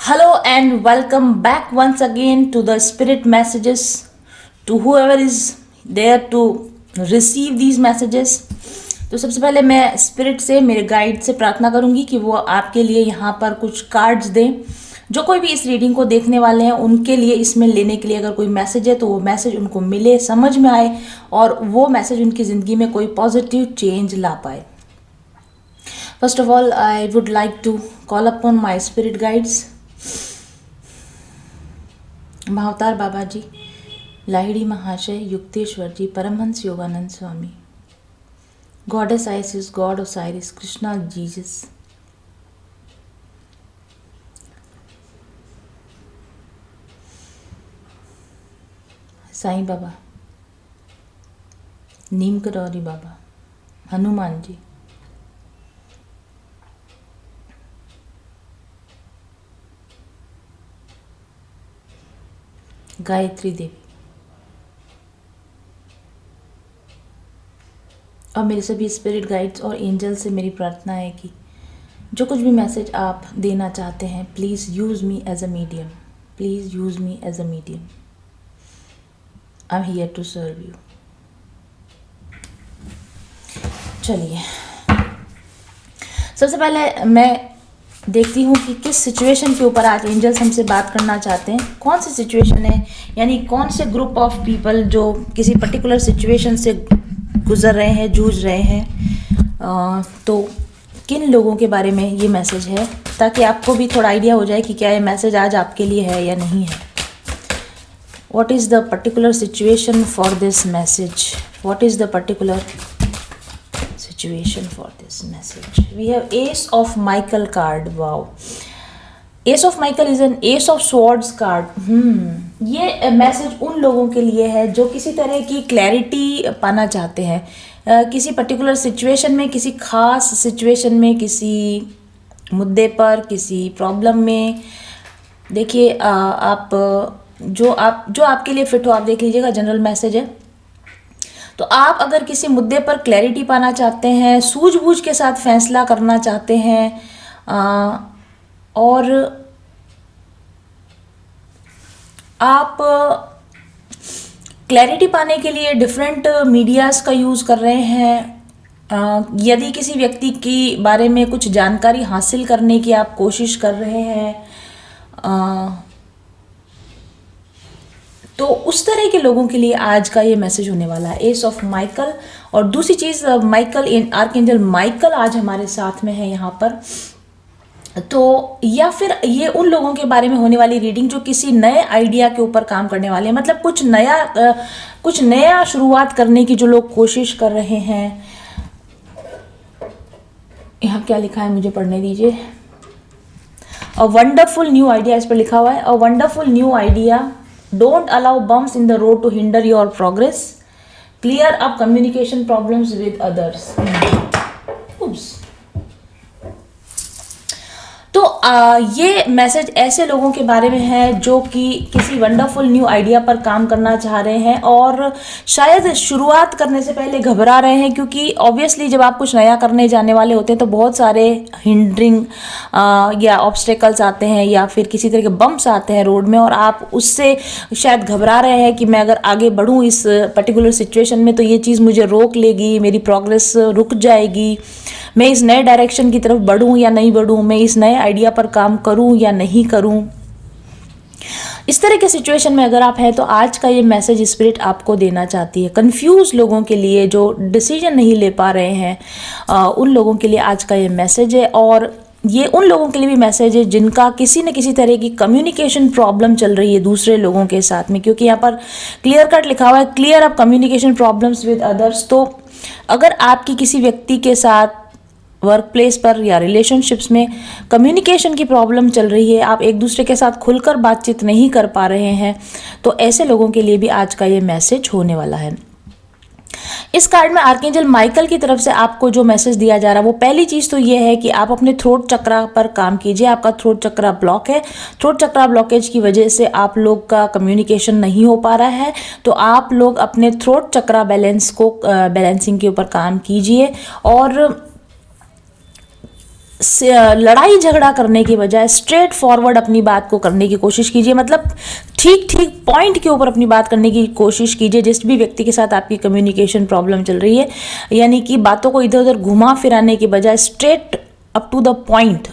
Hello and welcome back once again to the spirit messages to whoever is there to receive these messages. तो सबसे पहले मैं spirit से मेरे guide से प्रार्थना करूंगी कि वो आपके लिए यहाँ पर कुछ कार्ड्स दें. जो कोई भी इस रीडिंग को देखने वाले हैं उनके लिए इसमें लेने के लिए अगर कोई मैसेज है तो वो मैसेज उनको मिले, समझ में आए और वो मैसेज उनकी ज़िंदगी में कोई पॉजिटिव चेंज ला पाए. First of all I would like to call upon my spirit guides. Mahavatar Baba ji, Lahiri Mahasaya, Yukteswar ji, Paramahansa Yogananda Swami, goddess Isis, god Osiris, Krishna, Jesus, Sai Baba, Neem Karoli Baba, Hanuman ji, Gayatri Devi और मेरे सभी स्पिरिट गाइड्स और एंजल से मेरी प्रार्थना है कि जो कुछ भी मैसेज आप देना चाहते हैं, please use me as a medium. Please use me as a medium. I am here to serve you. चलिए, सबसे पहले मैं देखती हूँ कि किस सिचुएशन के ऊपर आज एंजल्स हमसे बात करना चाहते हैं. कौन सी सिचुएशन है, यानी कौन से ग्रुप ऑफ पीपल जो किसी पर्टिकुलर सिचुएशन से गुजर रहे हैं, जूझ रहे हैं. तो किन लोगों के बारे में ये मैसेज है, ताकि आपको भी थोड़ा आइडिया हो जाए कि क्या ये मैसेज आज आपके लिए है या नहीं है. What is the particular situation for this message? What is the particular situation for this message? We have Ace of Michael card. Wow. Ace of Michael is an Ace of Swords card. ये message उन लोगों के लिए है जो किसी तरह की क्लैरिटी पाना चाहते हैं किसी पर्टिकुलर सिचुएशन में, किसी खास सिचुएशन में, किसी मुद्दे पर, किसी प्रॉब्लम में. देखिए, आप जो आपके लिए फिट हो आप देख लीजिएगा. जनरल मैसेज है. तो आप अगर किसी मुद्दे पर क्लैरिटी पाना चाहते हैं, सूझबूझ के साथ फैसला करना चाहते हैं और आप क्लैरिटी पाने के लिए डिफरेंट मीडियाज़ का यूज़ कर रहे हैं, यदि किसी व्यक्ति के बारे में कुछ जानकारी हासिल करने की आप कोशिश कर रहे हैं, तो उस तरह के लोगों के लिए आज का ये मैसेज होने वाला है. S of Michael. और दूसरी चीज़, माइकल, आर्कएंजल माइकल आज हमारे साथ में है यहाँ पर. तो या फिर ये उन लोगों के बारे में होने वाली रीडिंग जो किसी नए आइडिया के ऊपर काम करने वाले हैं, मतलब कुछ नया शुरुआत करने की जो लोग कोशिश कर रहे हैं. यहाँ क्या लिखा है मुझे पढ़ने दीजिए. अ वंडरफुल न्यू आइडिया इस पर लिखा हुआ है. A wonderful new idea. Don't allow bumps in the road to hinder your progress. Clear up communication problems with others. Oops. तो ये मैसेज ऐसे लोगों के बारे में है जो कि किसी वंडरफुल न्यू आइडिया पर काम करना चाह रहे हैं और शायद शुरुआत करने से पहले घबरा रहे हैं, क्योंकि ऑब्वियसली जब आप कुछ नया करने जाने वाले होते हैं तो बहुत सारे हिंडरिंग या ऑब्स्टेकल्स आते हैं या फिर किसी तरह के बम्प्स आते हैं रोड में, और आप उससे शायद घबरा रहे हैं कि मैं अगर आगे बढ़ूँ इस पर्टिकुलर सिचुएशन में तो ये चीज़ मुझे रोक लेगी, मेरी प्रोग्रेस रुक जाएगी, मैं इस नए डायरेक्शन की तरफ बढ़ूं या नहीं बढ़ूं, मैं इस नए आइडिया पर काम करूं या नहीं करूं. इस तरह के सिचुएशन में अगर आप हैं तो आज का ये मैसेज स्पिरिट आपको देना चाहती है. कंफ्यूज लोगों के लिए जो डिसीजन नहीं ले पा रहे हैं, उन लोगों के लिए आज का ये मैसेज है. और ये उन लोगों के लिए भी मैसेज है जिनका किसी न किसी तरह की कम्युनिकेशन प्रॉब्लम चल रही है दूसरे लोगों के साथ में, क्योंकि यहाँ पर क्लियर कट लिखा हुआ है, clear up communication problems with others. तो अगर आपकी किसी व्यक्ति के साथ वर्क प्लेस पर या रिलेशनशिप्स में कम्युनिकेशन की प्रॉब्लम चल रही है, आप एक दूसरे के साथ खुलकर बातचीत नहीं कर पा रहे हैं, तो ऐसे लोगों के लिए भी आज का ये मैसेज होने वाला है. इस कार्ड में आर्कएंजल माइकल की तरफ से आपको जो मैसेज दिया जा रहा है वो पहली चीज़ तो ये है कि आप अपने थ्रोट चक्रा पर काम कीजिए. आपका थ्रोट चक्रा ब्लॉक है. थ्रोट चक्रा ब्लॉकेज की वजह से आप लोग का कम्युनिकेशन नहीं हो पा रहा है, तो आप लोग अपने थ्रोट चक्रा बैलेंसिंग के ऊपर काम कीजिए. और लड़ाई झगड़ा करने की बजाय स्ट्रेट फॉरवर्ड अपनी बात को करने की कोशिश कीजिए। मतलब ठीक ठीक पॉइंट के ऊपर अपनी बात करने की कोशिश कीजिए जिस भी व्यक्ति के साथ आपकी कम्युनिकेशन प्रॉब्लम चल रही है, यानी कि बातों को इधर उधर घुमा फिराने के बजाय straight up to the point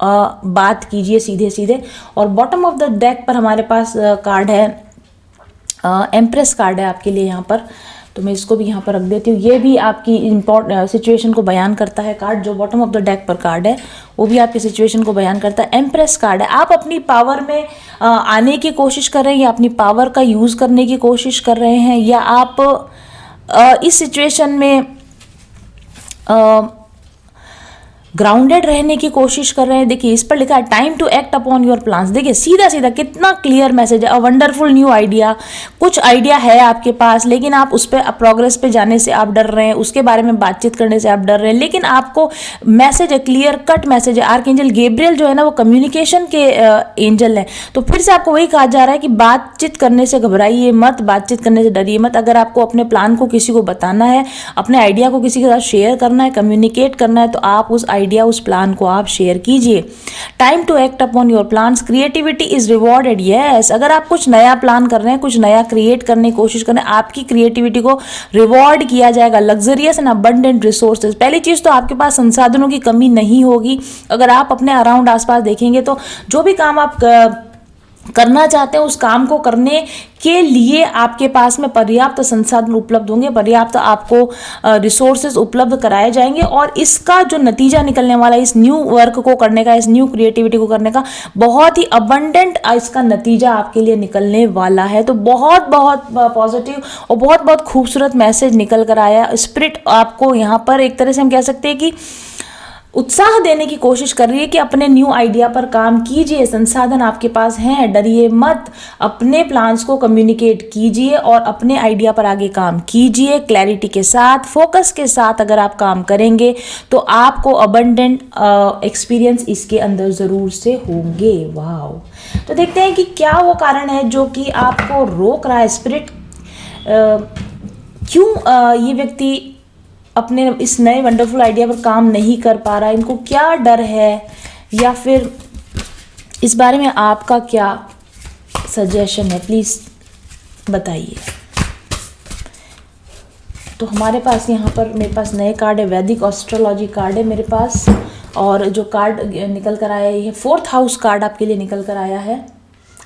बात कीजिए सीधे सीधे। और बॉटम ऑफ द डेक पर हमारे पास कार्ड है, एम्प्रेस कार्ड है आपके लिए यहाँ पर, तो मैं इसको भी यहाँ पर रख देती हूँ। ये भी आपकी सिचुएशन को बयान करता है कार्ड, जो बॉटम ऑफ द डेक पर कार्ड है वो भी आपकी सिचुएशन को बयान करता है। एम्प्रेस कार्ड है, आप अपनी पावर में आने की कोशिश कर रहे हैं या अपनी पावर का यूज़ करने की कोशिश कर रहे हैं, या आप इस सिचुएशन में ग्राउंडेड रहने की कोशिश कर रहे हैं। देखिए इस पर लिखा है time to act upon your plans. देखिए सीधा सीधा कितना क्लियर मैसेज है, अ वंडरफुल न्यू आइडिया। कुछ आइडिया है आपके पास लेकिन आप उस पर प्रोग्रेस पे जाने से आप डर रहे हैं, उसके बारे में बातचीत करने से आप डर रहे हैं, लेकिन आपको मैसेज है, क्लियर कट मैसेज है। आर्कएंजल गैब्रियल जो है ना वो कम्युनिकेशन के एंजल है, तो फिर से आपको वही कहा जा रहा है कि बातचीत करने से घबराइए मत, बातचीत करने से डरिए मत। अगर आपको अपने प्लान को किसी को बताना है, अपने आइडिया को किसी के साथ शेयर करना है, कम्युनिकेट करना है, तो आप उस आइडिया, उस प्लान को आप शेयर कीजिए। Time to act upon your plans, creativity is rewarded. Yes, अगर आप कुछ नया प्लान कर रहे हैं, कुछ नया क्रिएट करने की कोशिश कर रहे हैं, आपकी क्रिएटिविटी को रिवॉर्ड किया जाएगा। लग्जरियस एंड अबंडेंट रिसोर्सेज, पहली चीज तो आपके पास संसाधनों की कमी नहीं होगी। अगर आप अपने अराउंड आसपास देखेंगे तो जो भी काम आप करना चाहते हैं उस काम को करने के लिए आपके पास में पर्याप्त संसाधन उपलब्ध होंगे, पर्याप्त आपको रिसोर्सेज उपलब्ध कराए जाएंगे, और इसका जो नतीजा निकलने वाला है इस न्यू वर्क को करने का, इस न्यू क्रिएटिविटी को करने का, बहुत ही अबंडेंट इसका नतीजा आपके लिए निकलने वाला है। तो बहुत बहुत पॉजिटिव और बहुत बहुत खूबसूरत मैसेज निकल कर आया। स्पिरिट आपको यहाँ पर एक तरह से हम कह सकते हैं कि उत्साह देने की कोशिश कर रही है कि अपने न्यू आइडिया पर काम कीजिए, संसाधन आपके पास हैं, डरिए मत, अपने प्लान्स को कम्युनिकेट कीजिए और अपने आइडिया पर आगे काम कीजिए। क्लैरिटी के साथ, फोकस के साथ अगर आप काम करेंगे तो आपको अबंडेंट एक्सपीरियंस इसके अंदर ज़रूर से होंगे। वाह, तो देखते हैं कि क्या वो कारण है जो कि आपको रोक रहा है। स्पिरिट क्यों ये व्यक्ति अपने इस नए वंडरफुल आइडिया पर काम नहीं कर पा रहा है, इनको क्या डर है, या फिर इस बारे में आपका क्या सजेशन है, प्लीज़ बताइए। तो हमारे पास यहाँ पर मेरे पास नए कार्ड है, वैदिक एस्ट्रोलॉजी कार्ड है मेरे पास, और जो कार्ड निकल कर आया है ये 4th हाउस कार्ड आपके लिए निकल कर आया है।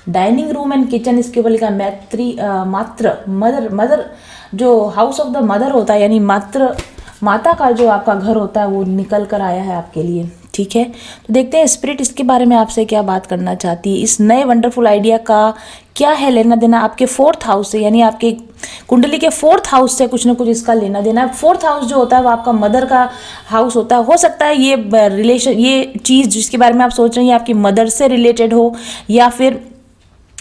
डाइनिंग रूम एंड किचन, इसके ऊपर लिखा मात्र मदर जो हाउस ऑफ द मदर होता है, यानी माता का जो आपका घर होता है वो निकल कर आया है आपके लिए। ठीक है, तो देखते हैं स्पिरिट इसके बारे में आपसे क्या बात करना चाहती है। इस नए वंडरफुल आइडिया का क्या है लेना देना आपके 4th हाउस से, यानी आपके कुंडली के 4th हाउस से कुछ ना कुछ इसका लेना देना है। 4th हाउस जो होता है वो आपका मदर का हाउस होता है। हो सकता है ये रिलेशन, ये चीज़ जिसके बारे में आप सोच रहे हैं आपकी मदर से रिलेटेड हो, या फिर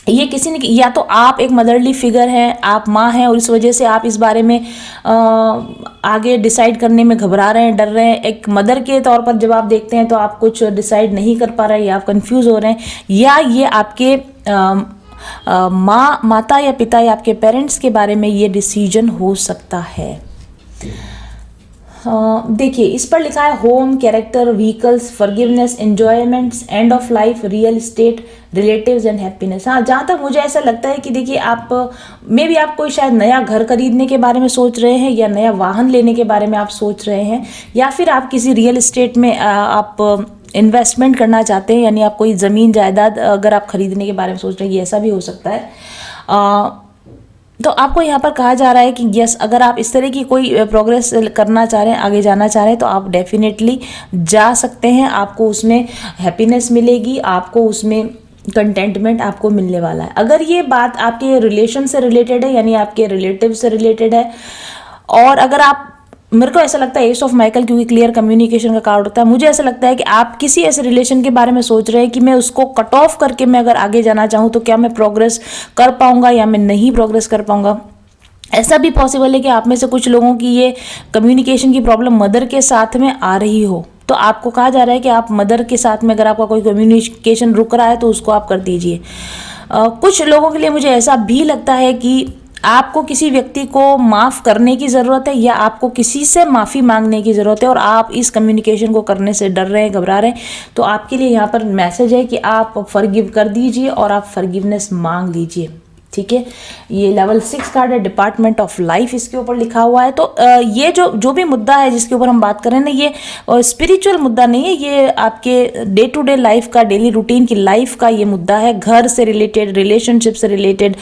ये किसी ने, या तो आप एक मदरली फिगर हैं, आप माँ हैं और इस वजह से आप इस बारे में आगे डिसाइड करने में घबरा रहे हैं, डर रहे हैं। एक मदर के तौर पर जब आप देखते हैं तो आप कुछ डिसाइड नहीं कर पा रहे हैं, या आप कंफ्यूज हो रहे हैं, या ये आपके माता या पिता या आपके पेरेंट्स के बारे में ये डिसीजन हो सकता है। देखिए इस पर लिखा है home, character, vehicles, forgiveness, enjoyments, end of life, real estate, relatives and happiness. हाँ, जहाँ तक मुझे ऐसा लगता है कि देखिए आप मे भी आप कोई शायद नया घर खरीदने के बारे में सोच रहे हैं, या नया वाहन लेने के बारे में आप सोच रहे हैं, या फिर आप किसी रियल एस्टेट में आप इन्वेस्टमेंट करना चाहते हैं, यानी आप कोई ज़मीन जायदाद अगर आप खरीदने के बारे में सोच रहे हैं, ये ऐसा भी हो सकता है। तो आपको यहाँ पर कहा जा रहा है कि यस, अगर आप इस तरह की कोई प्रोग्रेस करना चाह रहे हैं, आगे जाना चाह रहे हैं, तो आप डेफिनेटली जा सकते हैं। आपको उसमें हैप्पीनेस मिलेगी, आपको उसमें कंटेंटमेंट आपको मिलने वाला है। अगर ये बात आपके रिलेशन से रिलेटेड है, यानी आपके रिलेटिव से रिलेटेड है, और अगर आप, मेरे को ऐसा लगता है एस ऑफ माइकल, क्योंकि क्लियर कम्युनिकेशन का कार्ड होता है, मुझे ऐसा लगता है कि आप किसी ऐसे रिलेशन के बारे में सोच रहे हैं कि मैं उसको कट ऑफ करके मैं अगर आगे जाना चाहूँ तो क्या मैं प्रोग्रेस कर पाऊंगा या मैं नहीं प्रोग्रेस कर पाऊंगा। ऐसा भी पॉसिबल है कि आप में से कुछ लोगों की ये कम्युनिकेशन की प्रॉब्लम मदर के साथ में आ रही हो, तो आपको कहा जा रहा है कि आप मदर के साथ में अगर आपका कोई कम्युनिकेशन रुक रहा है तो उसको आप कर दीजिए। कुछ लोगों के लिए मुझे ऐसा भी लगता है कि आपको किसी व्यक्ति को माफ़ करने की ज़रूरत है या आपको किसी से माफ़ी मांगने की ज़रूरत है और आप इस कम्युनिकेशन को करने से डर रहे हैं, घबरा रहे हैं, तो आपके लिए यहाँ पर मैसेज है कि आप फॉरगिव कर दीजिए और आप फॉरगिवनेस मांग लीजिए। ठीक है, ये लेवल 6 कार्ड है, डिपार्टमेंट ऑफ लाइफ इसके ऊपर लिखा हुआ है। तो ये जो भी मुद्दा है जिसके ऊपर हम बात कर रहे हैं ना, ये स्पिरिचुअल मुद्दा नहीं है, ये आपके डे टू डे लाइफ का, डेली रूटीन की लाइफ का ये मुद्दा है। घर से रिलेटेड, रिलेशनशिप से रिलेटेड,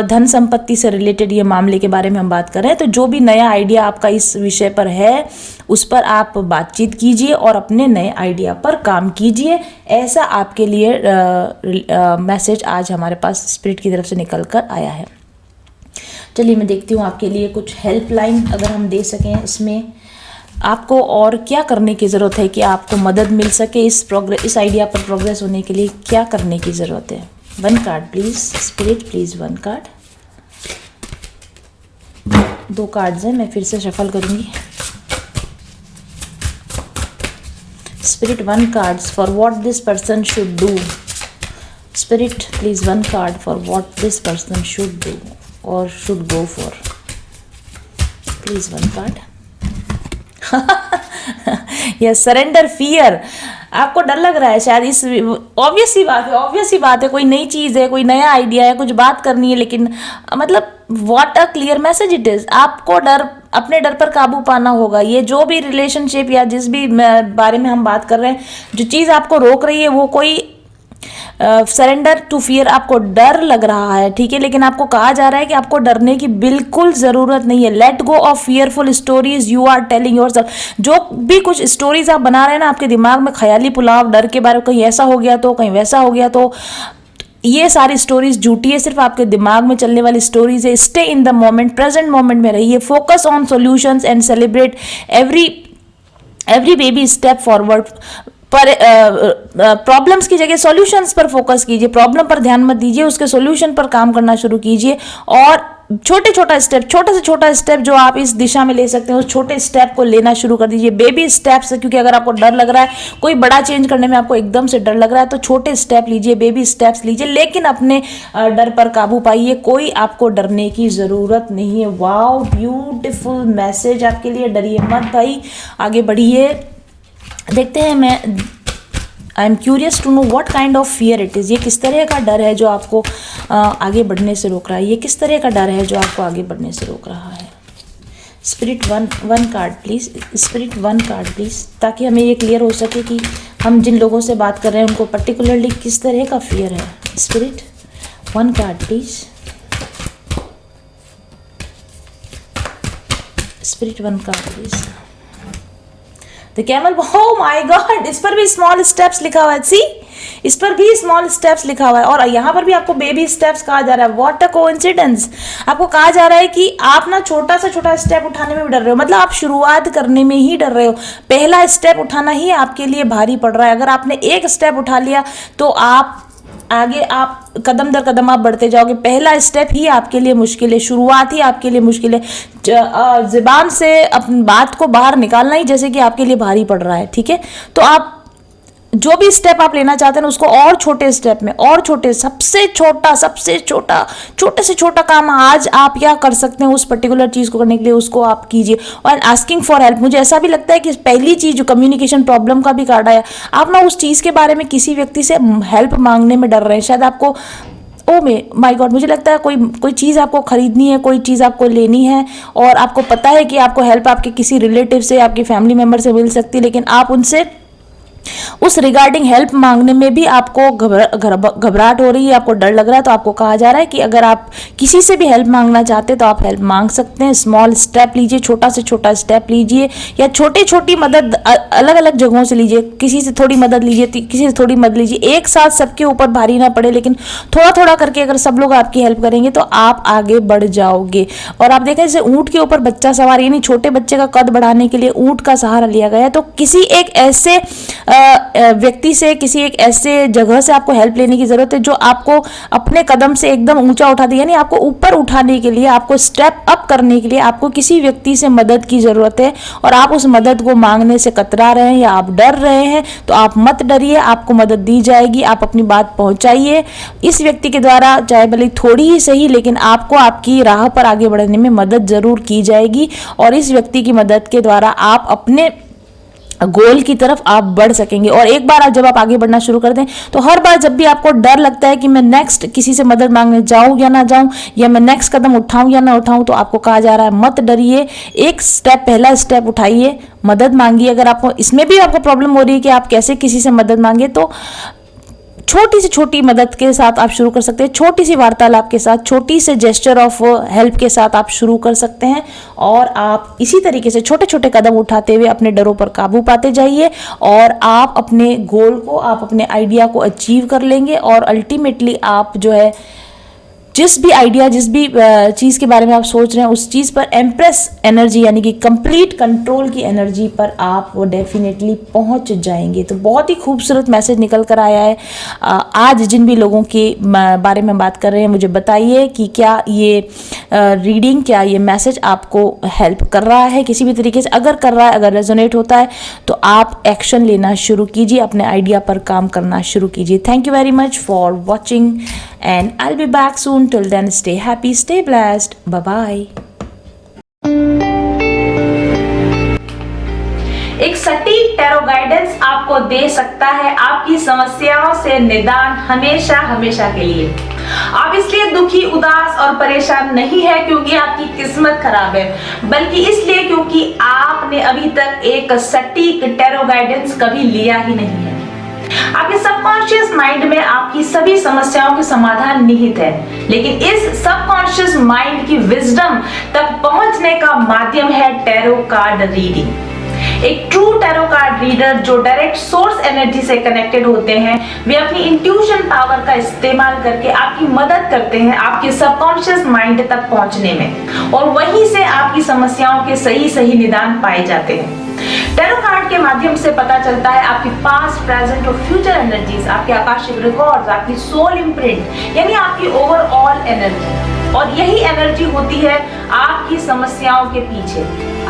धन संपत्ति से रिलेटेड ये मामले के बारे में हम बात कर रहे हैं। तो जो भी नया आइडिया आपका इस विषय पर है उस पर आप बातचीत कीजिए और अपने नए आइडिया पर काम कीजिए। ऐसा आपके लिए मैसेज आज हमारे पास स्पिरिट की तरफ से निकल कर आया है। चलिए मैं देखती हूँ आपके लिए कुछ हेल्पलाइन अगर हम दे सकें इसमें, आपको और क्या करने की ज़रूरत है कि आपको मदद मिल सके इस आइडिया पर प्रोग्रेस होने के लिए क्या करने की ज़रूरत है। 1 card please spirit, please 1 card. 2 cards हैं, मैं फिर से शफल करूँगी। Spirit 1 cards for what this person should do. Spirit please 1 card for what this person should do or should go for. Please 1 card. Yes, surrender fear. आपको डर लग रहा है शायद, इस ऑब्वियस सी बात है, कोई नई चीज़ है, कोई नया आइडिया है, कुछ बात करनी है, लेकिन मतलब what a clear message it is. आपको अपने डर पर काबू पाना होगा। ये जो भी रिलेशनशिप या जिस भी बारे में हम बात कर रहे हैं, जो चीज़ आपको रोक रही है वो कोई सरेंडर टू फियर, आपको डर लग रहा है, ठीक है, लेकिन आपको कहा जा रहा है कि आपको डरने की बिल्कुल ज़रूरत नहीं है। Let go of fearful stories you are telling yourself. जो भी कुछ स्टोरीज आप बना रहे हैं ना आपके दिमाग में, ख्याली पुलाव, डर के बारे में, कहीं ऐसा हो गया तो, कहीं वैसा हो गया तो, ये सारी स्टोरीज झूठी है, सिर्फ आपके दिमाग में चलने वाली स्टोरीज है। Stay in the moment, present moment में रहिए। Focus on solutions and celebrate every baby step forward. पर प्रॉब्लम्स की जगह सॉल्यूशंस पर फोकस कीजिए। प्रॉब्लम पर ध्यान मत दीजिए, उसके सॉल्यूशन पर काम करना शुरू कीजिए और छोटे से छोटा स्टेप जो आप इस दिशा में ले सकते हैं उस छोटे स्टेप को लेना शुरू कर दीजिए। बेबी स्टेप्स, क्योंकि अगर आपको डर लग रहा है, कोई बड़ा चेंज करने में आपको एकदम से डर लग रहा है, तो छोटे स्टेप लीजिए, बेबी स्टेप्स लीजिए, लेकिन अपने डर पर काबू पाइए। कोई आपको डरने की ज़रूरत नहीं है। वाओ, ब्यूटीफुल मैसेज आपके लिए। डरिए मत भाई, आगे बढ़िए। देखते हैं, I am curious to know what kind of fear it is. ये किस तरह का डर है जो आपको आगे बढ़ने से रोक रहा है? ये किस तरह का डर है जो आपको आगे बढ़ने से रोक रहा है? Spirit 1 card please, spirit 1 card please, ताकि हमें ये क्लियर हो सके कि हम जिन लोगों से बात कर रहे हैं उनको पर्टिकुलरली किस तरह का फियर है। Spirit 1 card please, spirit 1 card please. The camel, oh my God, इस पर भी स्मॉल स्टेप्स लिखा हुआ है। सी, इस पर भी स्मॉल स्टेप्स लिखा हुआ है और यहाँ पर भी आपको बेबी स्टेप्स कहा जा रहा है। What a coincidence. आपको कहा जा रहा है कि आप ना छोटा से छोटा स्टेप उठाने में भी डर रहे हो, मतलब आप शुरुआत करने में ही डर रहे हो। पहला स्टेप उठाना ही आपके लिए भारी पड़ रहा है। अगर आपने एक स्टेप उठा लिया तो आप आगे, आप कदम दर कदम आप बढ़ते जाओगे। पहला स्टेप ही आपके लिए मुश्किल है, शुरुआत ही आपके लिए मुश्किल है। ज़ुबान से अपनी बात को बाहर निकालना ही जैसे कि आपके लिए भारी पड़ रहा है, ठीक है। तो आप जो भी स्टेप आप लेना चाहते हैं उसको और छोटे स्टेप में, और छोटे, सबसे छोटे से छोटा काम आज आप क्या कर सकते हैं उस पर्टिकुलर चीज़ को करने के लिए, उसको आप कीजिए। और आस्किंग फॉर हेल्प, मुझे ऐसा भी लगता है कि पहली चीज़ जो कम्युनिकेशन प्रॉब्लम का भी कार्ड आया, आप ना उस चीज़ के बारे में किसी व्यक्ति से हेल्प मांगने में डर रहे हैं। शायद आपको, ओ माय गॉड, मुझे लगता है कोई चीज़ आपको खरीदनी है, कोई चीज़ आपको लेनी है और आपको पता है कि आपको हेल्प आपके किसी रिलेटिव से, आपके फैमिली मेम्बर से मिल सकती है, लेकिन आप उनसे उस रिगार्डिंग हेल्प मांगने में भी आपको घबराहट हो रही है, आपको डर लग रहा है। तो आपको कहा जा रहा है कि अगर आप किसी से भी हेल्प मांगना चाहते हैं तो आप हेल्प मांग सकते हैं। स्मॉल स्टेप लीजिए, छोटा से छोटा स्टेप लीजिए या छोटी मदद अलग अलग जगहों से लीजिए। किसी से थोड़ी मदद लीजिए, किसी से थोड़ी मदद लीजिए। एक साथ सबके ऊपर भारी ना पड़े, लेकिन थोड़ा थोड़ा करके अगर सब लोग आपकी हेल्प करेंगे तो आप आगे बढ़ जाओगे। और आप देखें जैसे ऊँट के ऊपर बच्चा सवार, यानी छोटे बच्चे का कद बढ़ाने के लिए ऊँट का सहारा लिया गया है। तो किसी एक ऐसे व्यक्ति से, किसी एक ऐसे जगह से आपको हेल्प लेने की जरूरत है जो आपको अपने कदम से एकदम ऊंचा उठा दे, यानी आपको ऊपर उठाने के लिए, आपको स्टेप अप करने के लिए आपको किसी व्यक्ति से मदद की जरूरत है और आप उस मदद को मांगने से कतरा रहे हैं या आप डर रहे हैं, तो आप मत डरिए, आपको मदद दी जाएगी। आप अपनी बात पहुंचाइए इस व्यक्ति के द्वारा, चाहे भले थोड़ी ही सही, लेकिन आपको आपकी राह पर आगे बढ़ने में मदद जरूर की जाएगी और इस व्यक्ति की मदद के द्वारा आप अपने गोल की तरफ आप बढ़ सकेंगे। और एक बार जब आप आगे बढ़ना शुरू कर दें तो हर बार जब भी आपको डर लगता है कि मैं नेक्स्ट किसी से मदद मांगने जाऊं या ना जाऊं, या मैं नेक्स्ट कदम उठाऊं या ना उठाऊं, तो आपको कहा जा रहा है मत डरिए, एक स्टेप, पहला स्टेप उठाइए, मदद मांगिए। अगर आपको इसमें भी आपको प्रॉब्लम हो रही है कि आप कैसे किसी से मदद मांगे, तो छोटी से छोटी मदद के साथ आप शुरू कर सकते हैं, छोटी सी वार्तालाप के साथ, छोटी से जेस्चर ऑफ हेल्प के साथ आप शुरू कर सकते हैं और आप इसी तरीके से छोटे छोटे कदम उठाते हुए अपने डरों पर काबू पाते जाइए और आप अपने गोल को, आप अपने आइडिया को अचीव कर लेंगे और अल्टीमेटली आप जो है जिस भी आइडिया, जिस भी चीज़ के बारे में आप सोच रहे हैं उस चीज़ पर एम्प्रेस एनर्जी यानी कि कंप्लीट कंट्रोल की एनर्जी पर आप वो डेफिनेटली पहुंच जाएंगे। तो बहुत ही खूबसूरत मैसेज निकल कर आया है। आज जिन भी लोगों के बारे में बात कर रहे हैं, मुझे बताइए कि क्या ये रीडिंग, क्या ये मैसेज आपको हेल्प कर रहा है किसी भी तरीके से। अगर कर रहा है, अगर रेजोनेट होता है, तो आप एक्शन लेना शुरू कीजिए, अपने आइडिया पर काम करना शुरू कीजिए। Thank you very much for watching and I'll be back soon. Till then, stay happy, stay blessed. Bye bye. एक सटीक टैरो गाइडेंस आपको दे सकता है आपकी समस्याओं से निदान हमेशा हमेशा के लिए। आप इसलिए दुखी, उदास और परेशान नहीं है क्योंकि आपकी किस्मत खराब है, बल्कि इसलिए क्योंकि आपने अभी तक एक सटीक टैरो गाइडेंस कभी लिया ही नहीं है। आपके सबकॉन्शियस माइंड में आपकी सभी समस्याओं के समाधान निहित है, लेकिन इस सबकॉन्शियस माइंड की विजडम तक पहुंचने का माध्यम है टैरो कार्ड रीडिंग। एक ट्रू टैरो कार्ड रीडर जो डायरेक्ट सोर्स एनर्जी से कनेक्टेड होते हैं, वे अपनी इंट्यूशन पावर का इस्तेमाल करके आपकी मदद करते हैं आपके सबकॉन्शियस माइंड तक पहुंचने में, और वहीं से आपकी समस्याओं के सही सही निदान पाए जाते हैं। टैरो कार्ड के माध्यम से पता चलता है आपकी पास्ट, प्रेजेंट और फ्यूचर एनर्जीज, आपके आकाशिक रिकॉर्ड्स, आपकी सोल इम्प्रिंट यानी आपकी ओवरऑल एनर्जी, और यही एनर्जी होती है आपकी समस्याओं के पीछे।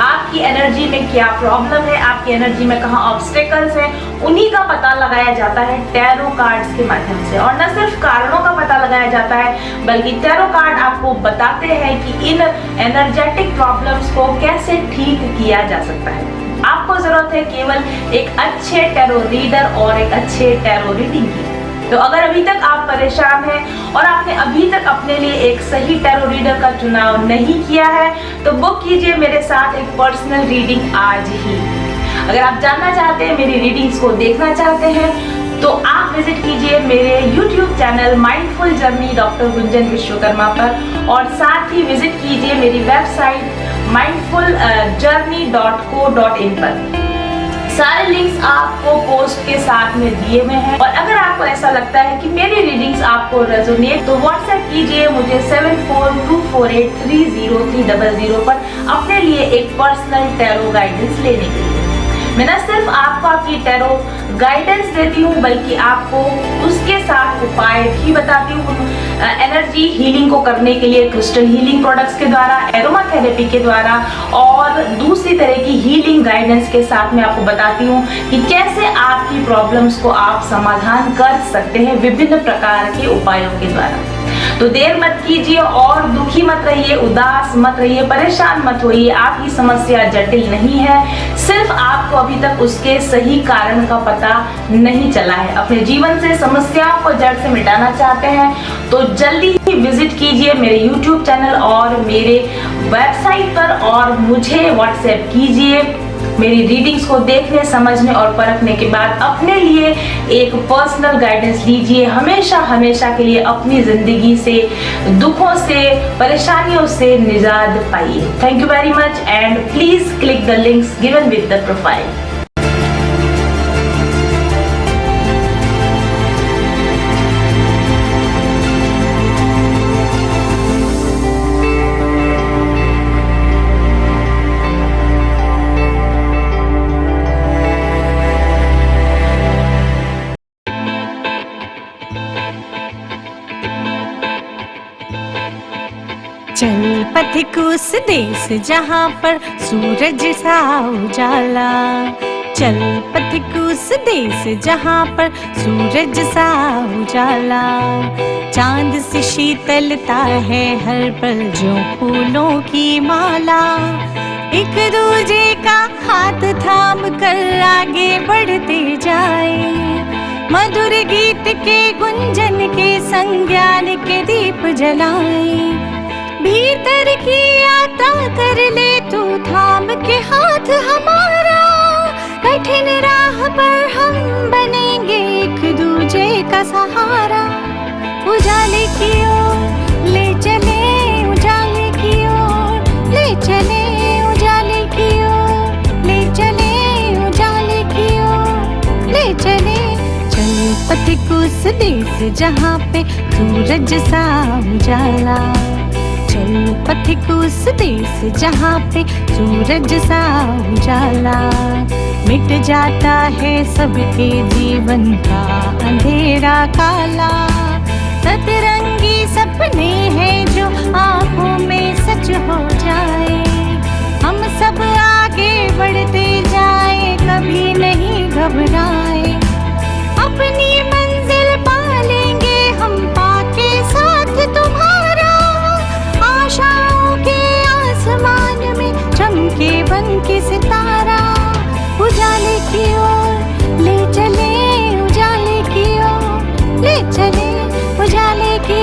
आपकी एनर्जी में क्या प्रॉब्लम है, आपकी एनर्जी में कहाँ ऑब्स्टेकल्स हैं, उन्हीं का पता लगाया जाता है टैरो कार्ड्स के माध्यम से। और न सिर्फ कारणों का पता लगाया जाता है, बल्कि टैरो कार्ड आपको बताते हैं कि इन एनर्जेटिक प्रॉब्लम्स को कैसे ठीक किया जा सकता है। आपको जरूरत है केवल एक अच्छे टैरो रीडर और एक अच्छे टैरो रीडिंग की। तो अगर अभी तक आप परेशान हैं और आपने अभी तक अपने लिए एक सही टैरो रीडर का चुनाव नहीं किया है, तो बुक कीजिए मेरे साथ एक पर्सनल रीडिंग आज ही। अगर आप जानना चाहते हैं, मेरी रीडिंग्स को देखना चाहते हैं, तो आप विजिट कीजिए मेरे YouTube channel mindful journey doctor Gunjan Vishwakarma पर, और साथ ही विजिट कीजिए मेरी वेबसाइट mindfuljourney.co.in पर। सारे लिंक्स आपको पोस्ट के साथ में दिए हुए हैं। और अगर आपको ऐसा लगता है कि मेरी रीडिंग्स आपको रेजोनेट, तो व्हाट्सएप कीजिए मुझे 7424830300 पर अपने लिए एक पर्सनल टैरो गाइडेंस लेने के लिए। मैं न सिर्फ आपको आपकी टैरो गाइडेंस देती हूँ, बल्कि आपको उसके साथ उपाय भी बताती हूँ। एनर्जी हीलिंग को करने के लिए क्रिस्टल हीलिंग प्रोडक्ट्स के द्वारा, एरोमा थेरेपी के द्वारा और दूसरी तरह की हीलिंग गाइडेंस के साथ मैं आपको बताती हूँ कि कैसे आपकी प्रॉब्लम्स को आप समाधान कर सकते हैं विभिन्न प्रकार के उपायों के द्वारा। तो देर मत कीजिए और दुखी मत रहिए, उदास मत रहिए, परेशान मत होइए। आपकी समस्या जटिल नहीं है, सिर्फ आपको अभी तक उसके सही कारण का पता नहीं चला है। अपने जीवन से समस्याओं को जड़ से मिटाना चाहते हैं, तो जल्दी ही विजिट कीजिए मेरे YouTube चैनल और मेरे वेबसाइट पर, और मुझे व्हाट्सएप कीजिए। मेरी रीडिंग्स को देखने, समझने और परखने के बाद अपने लिए एक पर्सनल गाइडेंस लीजिए। हमेशा हमेशा के लिए अपनी जिंदगी से, दुखों से, परेशानियों से निजात पाइए। Thank you very much and please click the links given with the profile. चल पथिक उस देश जहाँ पर सूरज सा उजाला, चल पथिक उस देश जहाँ पर सूरज सा उजाला। चांद से शीतलता है हर पल जो फूलों की माला। एक दूजे का हाथ थाम कर आगे बढ़ते जाए, मधुर गीत के गुंजन के संग ज्ञान के दीप जलाए। भीतर की यात्रा कर ले तू थाम के हाथ हमारा, कठिन राह पर हम बनेंगे एक दूजे का सहारा। उजाले की ओर ले चले, उजाले की ओर ले चले, उजाले की ओर ले चले, उजाले की ओर ले चले। चल पथिक उस देश जहाँ पे सूरज सा उजाला, चल पथिक उस देश जहाँ पे सूरज सा उजाला। मिट जाता है सबके जीवन का अंधेरा काला, सतरंगी सपने हैं जो आँखों में सच हो जाए। हम सब आगे बढ़ते जाए, कभी नहीं घबराए। अपनी मंजिल पा लेंगे हम पाके साथ तुम्हारा। आशाओं के आसमान में चमके बन के सितारा। उजाले की ओर ले चले, उजाले की ओर ले चले, उजाले की